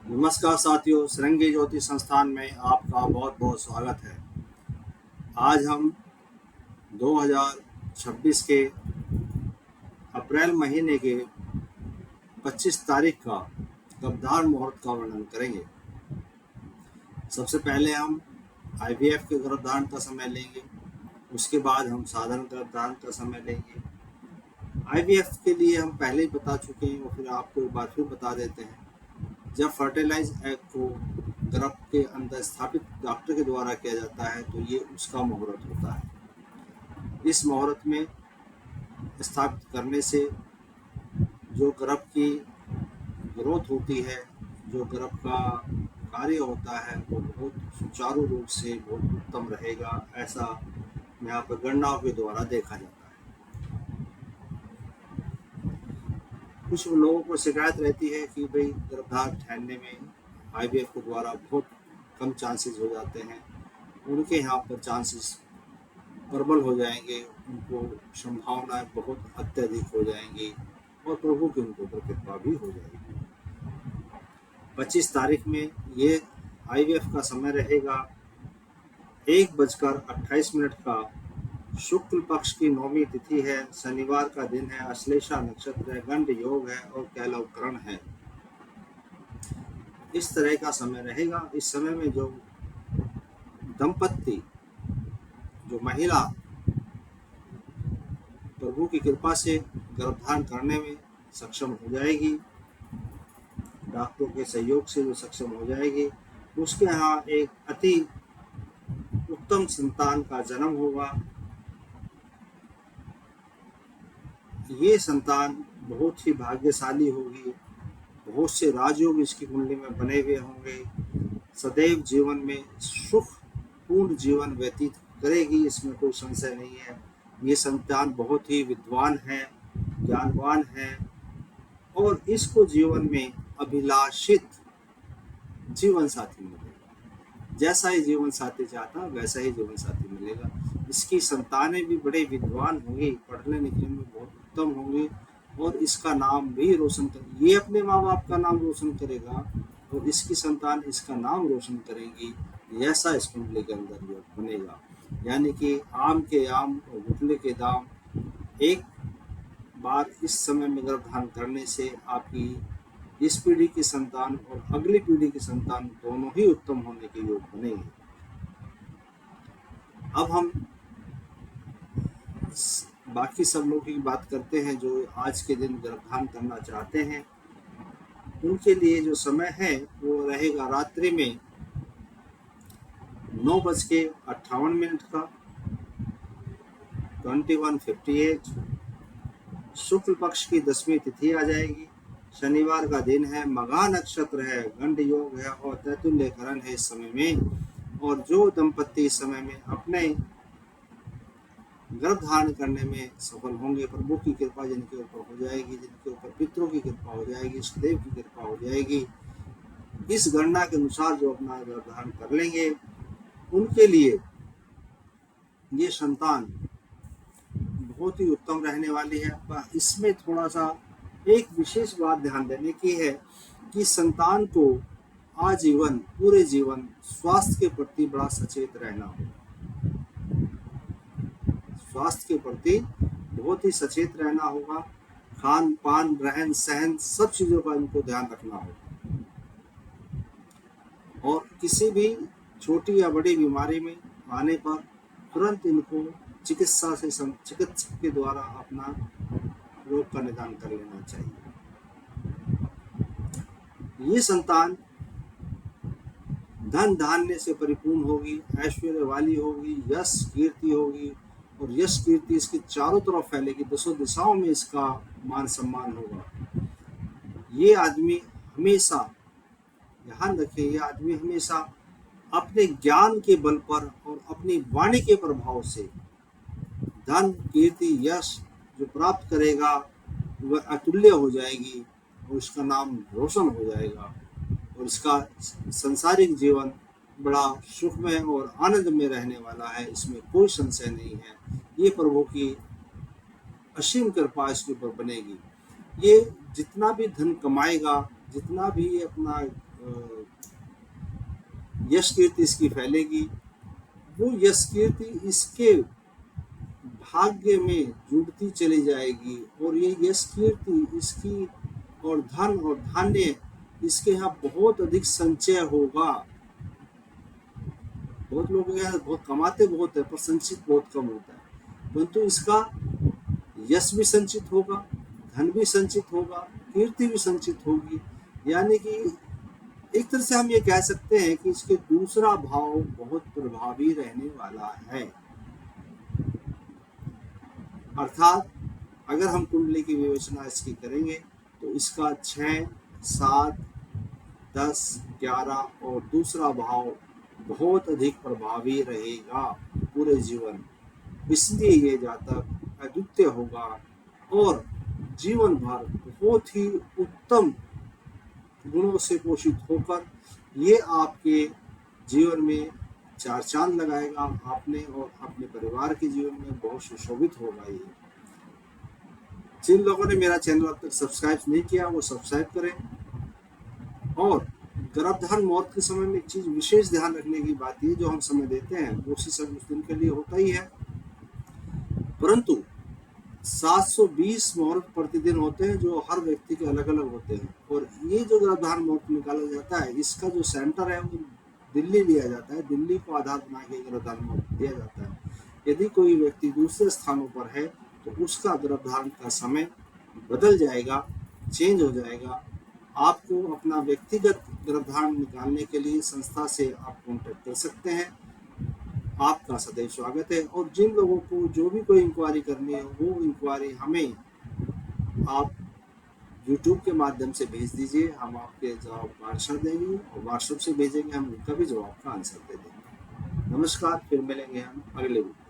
नमस्कार साथियों, सरंगी ज्योति संस्थान में आपका बहुत बहुत स्वागत है। आज हम 2026 के अप्रैल महीने के 25 तारीख का गर्भधारण मुहूर्त का वर्णन करेंगे। सबसे पहले हम IVF के गर्भधारण का समय लेंगे, उसके बाद हम साधारण गर्भधारण का समय लेंगे। IVF के लिए हम पहले ही बता चुके हैं और फिर आपको एक बार फिर बता देते हैं। जब फर्टिलाइज एग को गर्भ के अंदर स्थापित डॉक्टर के द्वारा किया जाता है तो ये उसका मुहूर्त होता है। इस मुहूर्त में स्थापित करने से जो गर्भ की ग्रोथ होती है, जो गर्भ का कार्य होता है, वो बहुत सुचारू रूप से बहुत उत्तम रहेगा, ऐसा यहाँ पर गणनाओं के द्वारा देखा जाता है। कुछ लोगों को शिकायत रहती है कि भाई गर्भधारण ठहरने में IVF के द्वारा बहुत कम चांसेस हो जाते हैं। उनके यहाँ पर चांसेस प्रबल हो जाएंगे, उनको संभावनाएं बहुत अत्यधिक हो जाएंगी और प्रभु की उनके ऊपर कृपा भी हो जाएगी। 25 तारीख में ये IVF का समय रहेगा 1:28 का। शुक्ल पक्ष की 9वीं तिथि है, शनिवार का दिन है, अश्लेषा नक्षत्र है, गंड योग है और कैलवकरण है। इस तरह का समय रहेगा। इस समय में जो दंपत्ति, जो महिला प्रभु की कृपा से गर्भधारण करने में सक्षम हो जाएगी, डॉक्टरों के सहयोग से जो सक्षम हो जाएगी, उसके यहाँ एक अति उत्तम संतान का जन्म होगा। ये संतान बहुत ही भाग्यशाली होगी। बहुत से राजयोग इसकी कुंडली में बने हुए होंगे। सदैव जीवन में सुखपूर्ण जीवन व्यतीत करेगी, इसमें कोई संशय नहीं है। ये संतान बहुत ही विद्वान है, ज्ञानवान है और इसको जीवन में अभिलाषित जीवन साथी मिलेगा। जैसा ही जीवन साथी चाहता वैसा ही जीवन साथी मिलेगा। इसकी संतानें भी बड़े विद्वान होंगी, पढ़ने लिखने में बहुत उत्तम होंगी और इसका नाम भी रोशन कर, ये अपने माँ बाप का नाम रोशन करेगा और इसकी संतान इसका नाम रोशन करेंगी। ऐसा इस कुंडली के अंदर योग बनेगा। यानी कि आम के आम और गुठले के दाम। एक बार इस समय में गर्भधारण करने से आपकी इस पीढ़ी की संतान और अगली पीढ़ी की संतान दोनों ही उत्तम होने के योग बनेंगे। अब हम बाकी सब लोगों की बात करते हैं जो आज के दिन गर्भधारण करना चाहते हैं। उनके लिए जो समय है वो रहेगा रात्रि में 9:58 का 21:58। शुक्ल पक्ष की 10वीं तिथि आ जाएगी। शनिवार का दिन है, मघा नक्षत्र है, गंड योग है और तैतुल्यकरण है इस समय में। और जो दंपत्ति इस समय में अपने गर्भ धारण करने में सफल होंगे, प्रभु की कृपा जिनके ऊपर हो जाएगी, जिनके ऊपर पितरों की कृपा हो जाएगी, इष्टदेव की कृपा हो जाएगी, इस गणना के अनुसार जो अपना गर्भ धारण कर लेंगे, उनके लिए ये संतान बहुत ही उत्तम रहने वाली है। पर इसमें थोड़ा सा एक विशेष बात ध्यान देने की है कि संतान को आजीवन, पूरे जीवन स्वास्थ्य के प्रति बड़ा सचेत रहना होगा। स्वास्थ्य के प्रति बहुत ही सचेत रहना होगा। खान पान, रहन सहन, सब चीज़ों का इनको ध्यान रखना होगा और किसी भी छोटी या बड़ी बीमारी में आने पर तुरंत इनको चिकित्सक के द्वारा अपना रोग का निदान कर लेना चाहिए। ये संतान धन धान्य से परिपूर्ण होगी, ऐश्वर्य वाली होगी, यश कीर्ति होगी और यश कीर्ति इसकी चारों तरफ फैलेगी, 200 दिशाओं में इसका मान सम्मान होगा। ये आदमी हमेशा, ध्यान रखें, ये आदमी हमेशा अपने ज्ञान के बल पर और अपनी वाणी के प्रभाव से धन, कीर्ति, यश जो प्राप्त करेगा वह अतुल्य हो जाएगी और उसका नाम रोशन हो जाएगा और इसका संसारिक जीवन बड़ा सुखमय और आनंद में रहने वाला है। इसमें कोई संशय नहीं है। ये प्रभु की असीम कृपा इसके ऊपर बनेगी। ये जितना भी धन कमाएगा, जितना भी अपना यश कीर्ति इसकी फैलेगी, वो यश कीर्ति इसके भाग्य में जुड़ती चली जाएगी और ये यश कीर्ति इसकी और धन और धान्य इसके यहाँ बहुत अधिक संचय होगा। बहुत लोग यहाँ बहुत कमाते बहुत है पर संचित बहुत कम होता है, परंतु इसका यश भी संचित होगा, धन भी संचित होगा, कीर्ति भी संचित होगी। यानी कि एक तरह से हम ये कह सकते हैं कि इसके दूसरा भाव बहुत प्रभावी रहने वाला है। अर्थात अगर हम कुंडली की विवेचना इसकी करेंगे तो इसका 6, 7, 10, 11 और दूसरा भाव बहुत अधिक प्रभावी रहेगा पूरे जीवन। इसलिए ये जातक अद्वितीय होगा और जीवन भर बहुत ही उत्तम गुणों से पोषित होकर ये आपके जीवन में 4 चांद लगाएगा, आपने और अपने परिवार के जीवन में बहुत सुशोभित होगा। ये जिन लोगों ने मेरा चैनल अब तक सब्सक्राइब नहीं किया वो सब्सक्राइब करें। और गर्भधारण मौत के समय में एक चीज विशेष ध्यान रखने की बात है, जो हम समय देते हैं वो उसी समय उस दिन के लिए होता ही है, परंतु 720 मुहूर्त प्रतिदिन होते हैं जो हर व्यक्ति के अलग अलग होते हैं। और ये जो गर्भधारण मुहूर्त निकाला जाता है इसका जो सेंटर है वो दिल्ली लिया जाता है, दिल्ली को आधार बना के गर्भधारण मुहूर्त दिया जाता है। यदि कोई व्यक्ति दूसरे स्थानों पर है तो उसका गर्भधारण का समय बदल जाएगा, चेंज हो जाएगा। आपको अपना व्यक्तिगत गर्भधारण निकालने के लिए संस्था से आप कॉन्टेक्ट कर सकते हैं। आपका सदैव स्वागत है। और जिन लोगों को जो भी कोई इंक्वायरी करनी है वो इंक्वायरी हमें आप YouTube के माध्यम से भेज दीजिए, हम आपके जवाब का आंसर देंगे और व्हाट्सएप से भेजेंगे, हम उनका भी जवाब का आंसर दे देंगे। नमस्कार, फिर मिलेंगे हम अगले वीडियो।